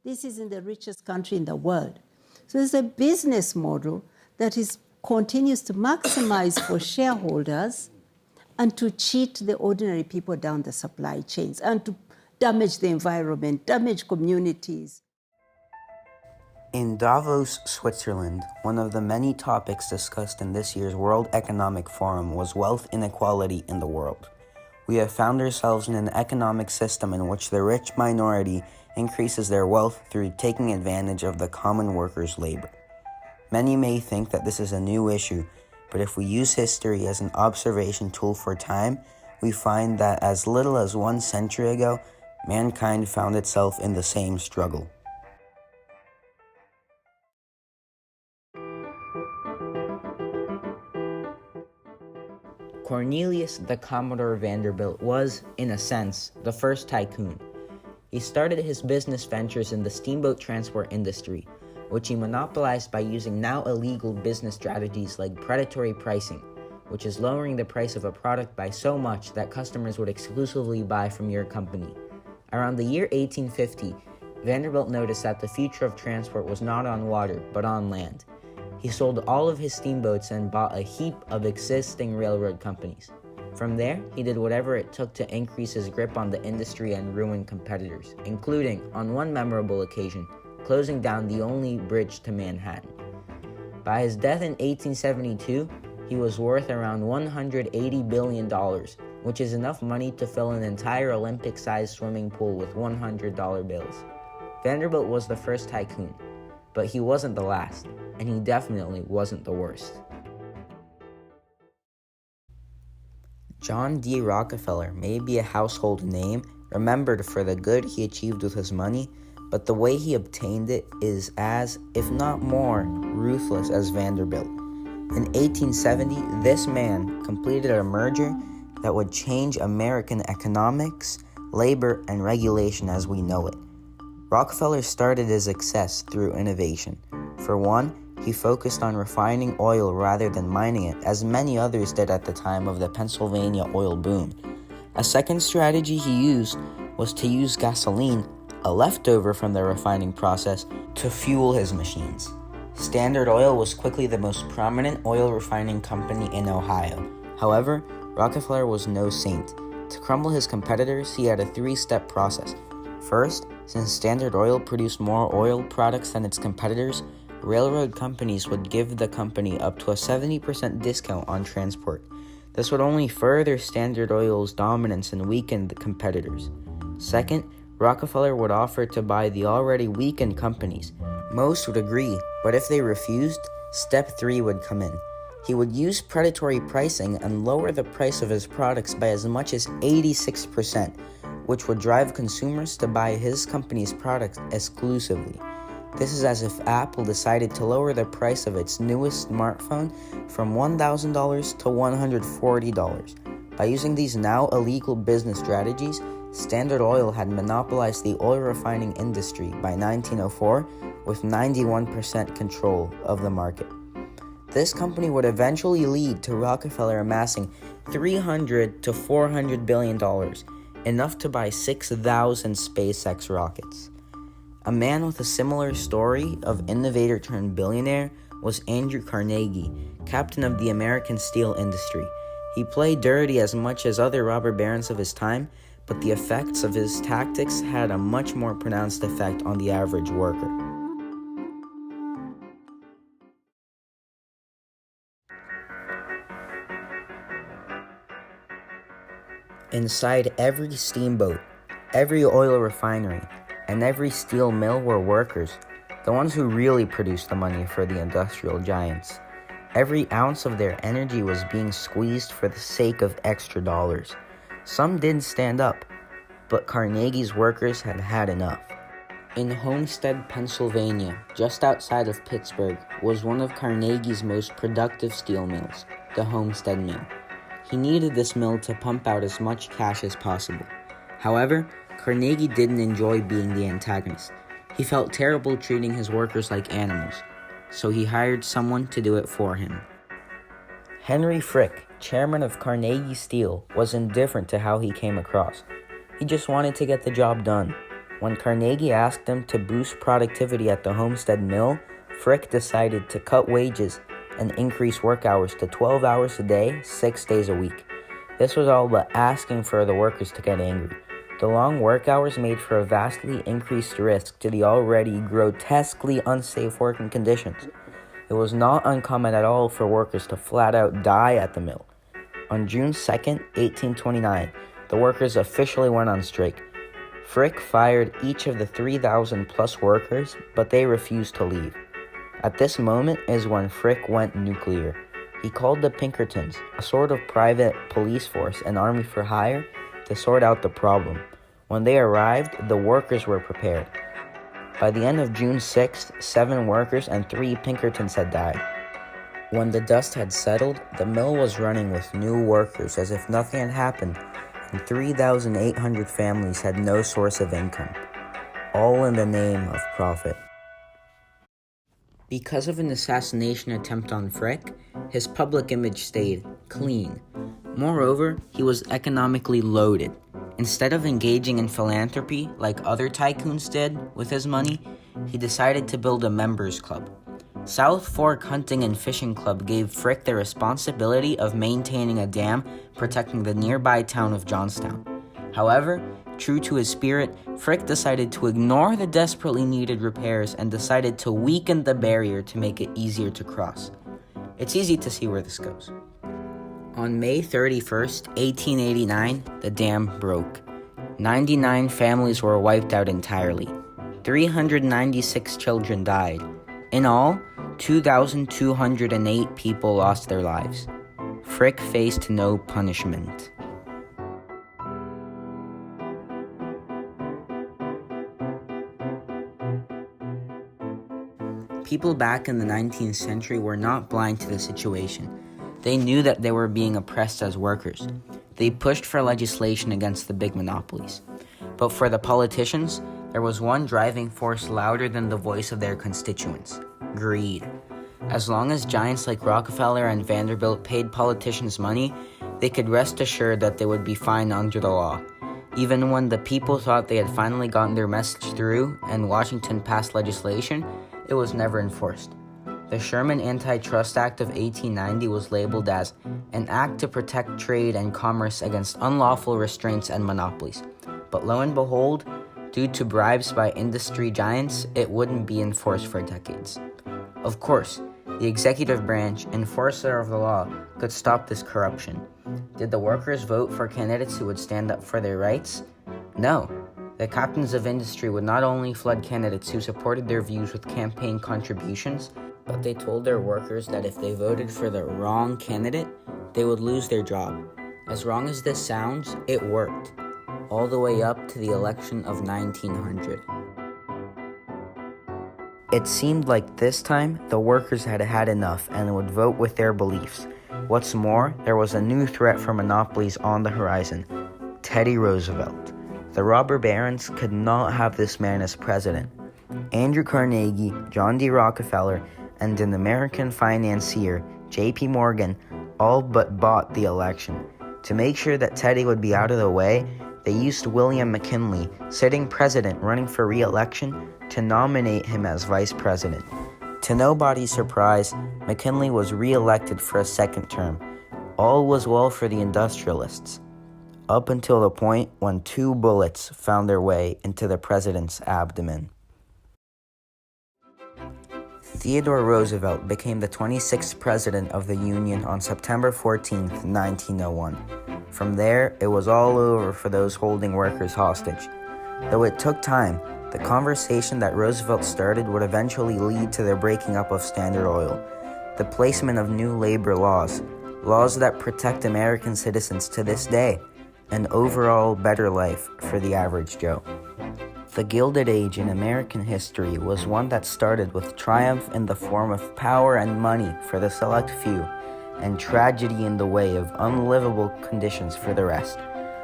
This is in the richest country in the world. So it's a business model that continues to maximize for shareholders and to cheat the ordinary people down the supply chains and to damage the environment, damage communities. In Davos, Switzerland, one of the many topics discussed in this year's World Economic Forum was wealth inequality in the world. We have found ourselves in an economic system in which the rich minority increases their wealth through taking advantage of the common worker's labor. Many may think that this is a new issue, but if we use history as an observation tool for time, we find that as little as 1 century ago, mankind found itself in the same struggle. Cornelius the Commodore Vanderbilt was, in a sense, the first tycoon. He started his business ventures in the steamboat transport industry, which he monopolized by using now illegal business strategies like predatory pricing, which is lowering the price of a product by so much that customers would exclusively buy from your company. Around the year 1850, Vanderbilt noticed that the future of transport was not on water, but on land. He sold all of his steamboats and bought a heap of existing railroad companies. From there, he did whatever it took to increase his grip on the industry and ruin competitors, including, on one memorable occasion, closing down the only bridge to Manhattan. By his death in 1872, he was worth around $180 billion, which is enough money to fill an entire Olympic-sized swimming pool with $100 bills. Vanderbilt was the first tycoon, but he wasn't the last, and he definitely wasn't the worst. John D. Rockefeller may be a household name, remembered for the good he achieved with his money, but the way he obtained it is as, if not more, ruthless as Vanderbilt. In 1870, this man completed a merger that would change American economics, labor, and regulation as we know it. Rockefeller started his success through innovation. For one, he focused on refining oil rather than mining it, as many others did at the time of the Pennsylvania oil boom. A second strategy he used was to use gasoline, a leftover from the refining process, to fuel his machines. Standard Oil was quickly the most prominent oil refining company in Ohio. However, Rockefeller was no saint. To crumble his competitors, he had a 3-step process. First, since Standard Oil produced more oil products than its competitors, railroad companies would give the company up to a 70% discount on transport. This would only further Standard Oil's dominance and weaken the competitors. Second, Rockefeller would offer to buy the already weakened companies. Most would agree, but if they refused, step 3 would come in. He would use predatory pricing and lower the price of his products by as much as 86%, which would drive consumers to buy his company's products exclusively. This is as if Apple decided to lower the price of its newest smartphone from $1,000 to $140. By using these now illegal business strategies, Standard Oil had monopolized the oil refining industry by 1904 with 91% control of the market. This company would eventually lead to Rockefeller amassing $300 to $400 billion, enough to buy 6,000 SpaceX rockets. A man with a similar story of innovator turned billionaire was Andrew Carnegie, captain of the American steel industry. He played dirty as much as other robber barons of his time, but the effects of his tactics had a much more pronounced effect on the average worker. Inside every steamboat, every oil refinery, and every steel mill were workers, the ones who really produced the money for the industrial giants. Every ounce of their energy was being squeezed for the sake of extra dollars. Some did stand up, but Carnegie's workers had had enough. In Homestead, Pennsylvania, just outside of Pittsburgh, was one of Carnegie's most productive steel mills, the Homestead Mill. He needed this mill to pump out as much cash as possible. However, Carnegie didn't enjoy being the antagonist. He felt terrible treating his workers like animals, so he hired someone to do it for him. Henry Frick, chairman of Carnegie Steel, was indifferent to how he came across. He just wanted to get the job done. When Carnegie asked him to boost productivity at the Homestead Mill, Frick decided to cut wages and increase work hours to 12 hours a day, 6 days a week. This was all but asking for the workers to get angry. The long work hours made for a vastly increased risk to the already grotesquely unsafe working conditions. It was not uncommon at all for workers to flat out die at the mill. On June 2nd, 1829, the workers officially went on strike. Frick fired each of the 3,000 plus workers, but they refused to leave. At this moment is when Frick went nuclear. He called the Pinkertons, a sort of private police force and army for hire, to sort out the problem. When they arrived, the workers were prepared. By the end of June 6th, 7 workers and 3 Pinkertons had died. When the dust had settled, the mill was running with new workers as if nothing had happened, and 3,800 families had no source of income, all in the name of profit. Because of an assassination attempt on Frick, his public image stayed clean. Moreover, he was economically loaded. Instead of engaging in philanthropy like other tycoons did with his money, he decided to build a members club. South Fork Hunting and Fishing Club gave Frick the responsibility of maintaining a dam protecting the nearby town of Johnstown. However, true to his spirit, Frick decided to ignore the desperately needed repairs and decided to weaken the barrier to make it easier to cross. It's easy to see where this goes. On May 31st, 1889, the dam broke. 99 families were wiped out entirely. 396 children died. In all, 2,208 people lost their lives. Frick faced no punishment. People back in the 19th century were not blind to the situation. They knew that they were being oppressed as workers. They pushed for legislation against the big monopolies. But for the politicians, there was one driving force louder than the voice of their constituents: greed. As long as giants like Rockefeller and Vanderbilt paid politicians money, they could rest assured that they would be fine under the law. Even when the people thought they had finally gotten their message through and Washington passed legislation, it was never enforced. The Sherman Antitrust Act of 1890 was labeled as an act to protect trade and commerce against unlawful restraints and monopolies. But lo and behold, due to bribes by industry giants, it wouldn't be enforced for decades. Of course, the executive branch, enforcer of the law, could stop this corruption. Did the workers vote for candidates who would stand up for their rights? No. The captains of industry would not only flood candidates who supported their views with campaign contributions, but they told their workers that if they voted for the wrong candidate, they would lose their job. As wrong as this sounds, it worked, all the way up to the election of 1900. It seemed like this time the workers had had enough and would vote with their beliefs. What's more, there was a new threat for monopolies on the horizon: Teddy Roosevelt. The robber barons could not have this man as president. Andrew Carnegie, John D. Rockefeller, and an American financier, J.P. Morgan, all but bought the election. To make sure that Teddy would be out of the way, they used William McKinley, sitting president running for re-election, to nominate him as vice president. To nobody's surprise, McKinley was re-elected for a second term. All was well for the industrialists, up until the point when 2 bullets found their way into the president's abdomen. Theodore Roosevelt became the 26th president of the Union on September 14, 1901. From there, it was all over for those holding workers hostage. Though it took time, the conversation that Roosevelt started would eventually lead to the breaking up of Standard Oil, the placement of new labor laws that protect American citizens to this day, an overall better life for the average Joe. The Gilded Age in American history was one that started with triumph in the form of power and money for the select few, and tragedy in the way of unlivable conditions for the rest.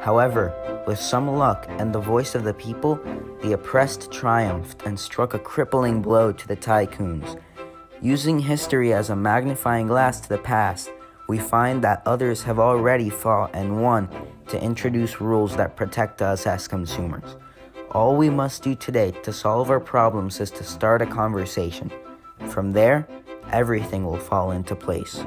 However, with some luck and the voice of the people, the oppressed triumphed and struck a crippling blow to the tycoons. Using history as a magnifying glass to the past, we find that others have already fought and won to introduce rules that protect us as consumers. All we must do today to solve our problems is to start a conversation. From there, everything will fall into place.